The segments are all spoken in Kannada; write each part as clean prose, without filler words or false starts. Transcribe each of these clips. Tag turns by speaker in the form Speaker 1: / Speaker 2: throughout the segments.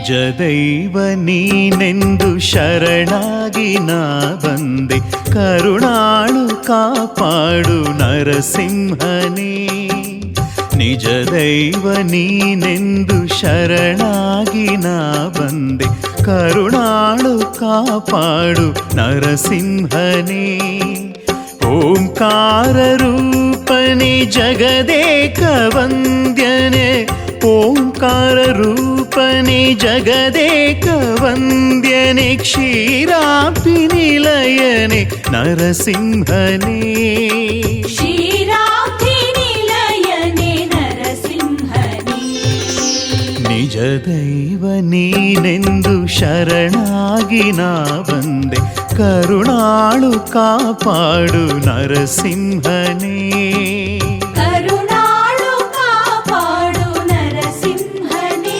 Speaker 1: ನಿಜ ದೈವ ನೀನೆಂದು ಶರಣಾಗಿ ನಾ ಬಂದೆ, ಕರುಣಾಳು ಕಾಪಾಡು ನರಸಿಂಹನೇ. ನಿಜ ದೈವ ನೀನೆಂದು ಶರಣಾಗಿ ನಾ ಬಂದೆ, ಕರುಣಾಳು ಕಾಪಾಡು ನರಸಿಂಹನೇ. ಓಂಕಾರ ರೂಪನೆ ಜಗದೇಕ ವಂದ್ಯನೆ, ಓಂಕಾರ ರೂಪನೆ ಜಗದೇಕ ವಂದ್ಯನೆ, ಕ್ಷೀರಾಬ್ಧಿ ನಿಲಯನೆ ನರಸಿಂಹನೇ.
Speaker 2: ಕ್ಷೀರಾಬ್ಧಿ ನಿಲಯನೆ ನರಸಿಂಹನೇ.
Speaker 1: ನಿಜ ದೈವ ನೀನೆಂದು ಶರಣಾಗಿ ನಾ ಬಂದೆ, ಕರುಣಾಳು ಕಾಪಾಡು ನರಸಿಂಹನೇ.
Speaker 2: ಕರುಣಾಳು ಕಾಪಾಡು ನರಸಿಂಹನೇ.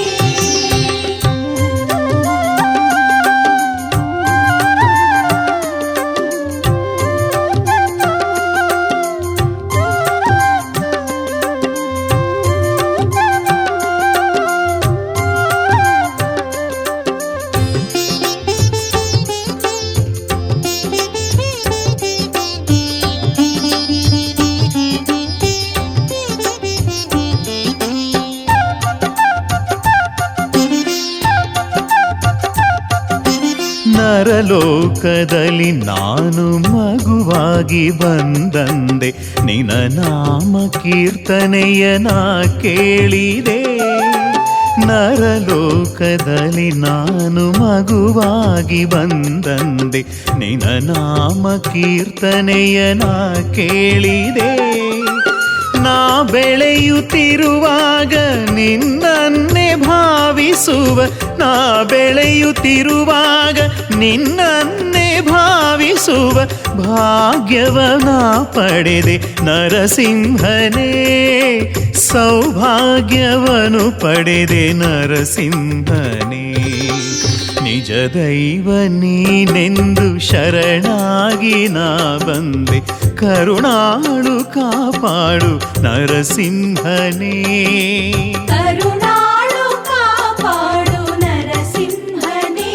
Speaker 1: ನರಲೋಕದಲ್ಲಿ ನಾನು ಮಗುವಾಗಿ ಬಂದಂದೆ, ನಿನ ನಾಮ ಕೀರ್ತನೆಯ ನಾ ಕೇಳಿದೆ. ನರಲೋಕದಲ್ಲಿ ನಾನು ಮಗುವಾಗಿ ಬಂದಂದೆ, ನಿನ ನಾಮ ಕೀರ್ತನೆಯ ನಾ ಕೇಳಿದೆ. ನಾ ಬೆಳೆಯುತ್ತಿರುವಾಗ ನಿನ್ನನ್ನೇ ಭಾವಿಸುವ, ನಾ ಬೆಳೆಯುತ್ತಿರುವಾಗ ನಿನ್ನನ್ನೇ ಭಾವಿಸುವ ಭಾಗ್ಯವನ ಪಡೆದೆ ನರಸಿಂಹನೇ. ಸೌಭಾಗ್ಯವನು ಪಡೆದೆ ನರಸಿಂಹನೇ. ನಿಜ ದೈವ ನೀನೆಂದು ಶರಣಾಗಿ ನಾ ಬಂದೆ, ಕರುಣಾಳು ಕಾಪಾಡು ನರಸಿಂಹನೇ.
Speaker 2: ಕರುಣಾಳು ಕಾಪಾಡು ನರಸಿಂಹನೇ.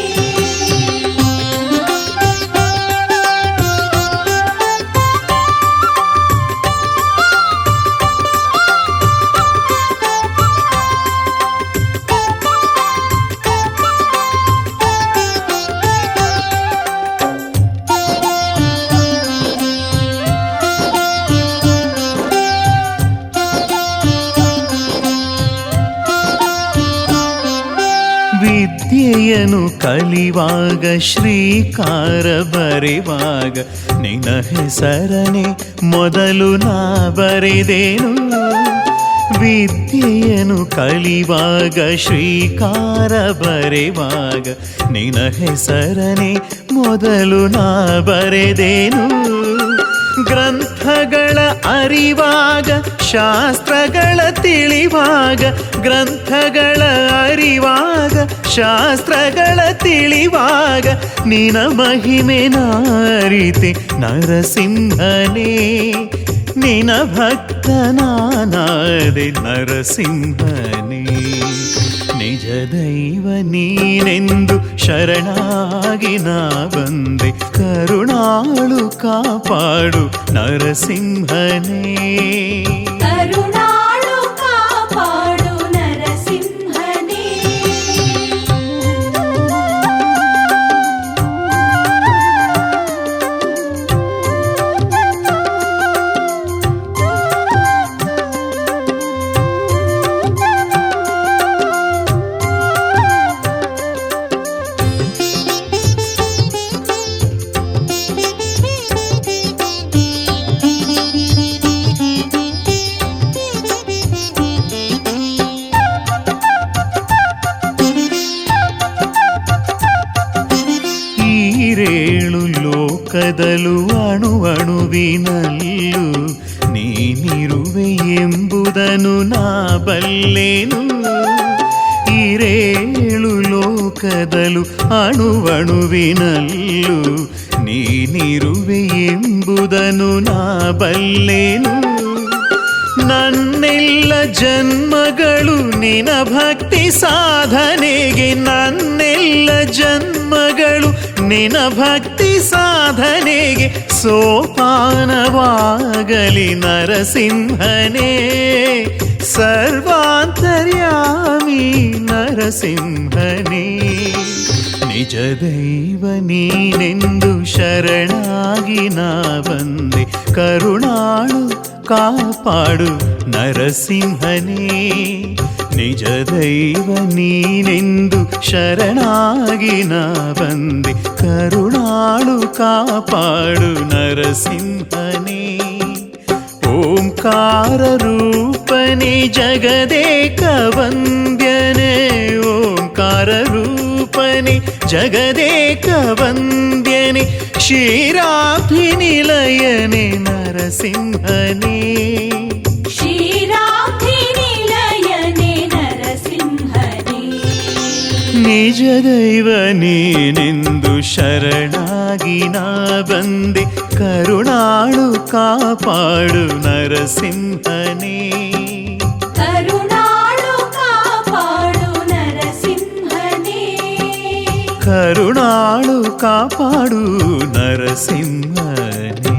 Speaker 1: ವಿದ್ಯೆಯನ್ನು ಕಲಿವಾಗ ಶ್ರೀಕಾರ ಬರೆವಾಗ ನಿನ್ನ ಹೆಸರನೆ ಮೊದಲು ನಾ ಬರೆದೇನು. ವಿದ್ಯೆಯನ್ನು ಕಲಿವಾಗ ಶ್ರೀಕಾರ ಬರೆವಾಗ ನಿನ್ನ ಹೆಸರನೆ ಮೊದಲು ನಾ ಬರೆದೇನು. ಗ್ರಂಥಗಳ ಅರಿವಾಗ ಶಾಸ್ತ್ರಗಳ ತಿಳಿವಾಗ, ಗ್ರಂಥಗಳ ಅರಿವಾಗ ಶಾಸ್ತ್ರಗಳ ತಿಳಿವಾಗ ನಿನ ಮಹಿಮೆ ನಾರಿತೆ ನರಸಿಂಹನೇ. ನಿನ ಭಕ್ತನಾದೆ ನರಸಿಂಹನೇ. ನಿಜ ದೈವ ನೀನೆಂದು ಶರಣಾಗಿ ನಾ ಬಂದೆ, ಕರುಣಾಳು ಕಾಪಾಡು ನರಸಿಂಹನೇ.
Speaker 2: ಕರುಣಾಳು ಕಾಪಾಡು ನರಸಿಂಹನೇ.
Speaker 1: ಈರೇಳು ಲೋಕದಲ್ಲೂ ಅಣುವಣುವಿನಲ್ಲೂ ನೀನಿರುವೆ ಎಂಬುದನ್ನು ನಾ ಬಲ್ಲೆನು. ಈರೇಳು ಲೋಕದಲ್ಲೂ ಅಣುವಣುವಿನಲ್ಲೂ ನೀನಿರುವೆ ಎಂಬುದನ್ನು ನಾ ಬಲ್ಲೆನು. ನನ್ನೆಲ್ಲ ಜನ್ಮಗಳು ನಿನ ಭಕ್ತಿ ಸಾಧನೆಗೆ, ನನ್ನೆಲ್ಲ ಜನ್ಮಗಳು ನಿನ ಭಕ್ತಿ ಸಾಧನೆಗೆ ಸೋಪಾನವಾಗಲಿ ನರಸಿಂಹನೇ. ಸರ್ವಾಂತರ್ಯಾಮಿ ನರಸಿಂಹನೇ, ನಿಜ ದೈವ ನೀನೆಂದು ಶರಣಾಗಿ ನಾ ಬಂದೆ. ಕರುಣಾಳು ಕಾಪಾಡು ನರಸಿಂಹನೇ, ನಿಜ ದೈವ ನೀನೆಂದು ಶರಣಾಗಿ ನಾ ಬಂದೆ. ಕರುಣಾಳು ಕಾಪಾಡು ನರಸಿಂಹನೇ. ಓಂಕಾರ ರೂಪನೇ ಜಗದೇಕ ವಂದ್ಯನೇ, ಓಂಕಾರ ರೂಪನೇ ಜಗದೇಕ ವಂದ್ಯನೇ. ಕ್ಷೀರಾಬ್ಧಿನಿಲಯನೇ ನರಸಿಂಹನೇ,
Speaker 2: ಕ್ಷೀರಾಬ್ಧಿನಿಲಯನೇ ನರಸಿಂಹನೇ.
Speaker 1: ನಿಜ ದೈವ ನೀನೆಂದು ಶರಣಾಗಿ ನಾ ಬಂದೆ. ಕರುಣಾಳು ಕಾಪಾಡು ನರಸಿಂಹನೇ,
Speaker 2: ಕರುಣಾಳು ಕಾಪಾಡು ನರಸಿಂಹನೇ.
Speaker 1: ಕರುಣಾಳು ಕಾಪಾಡು ನರಸಿಂಹನೇ.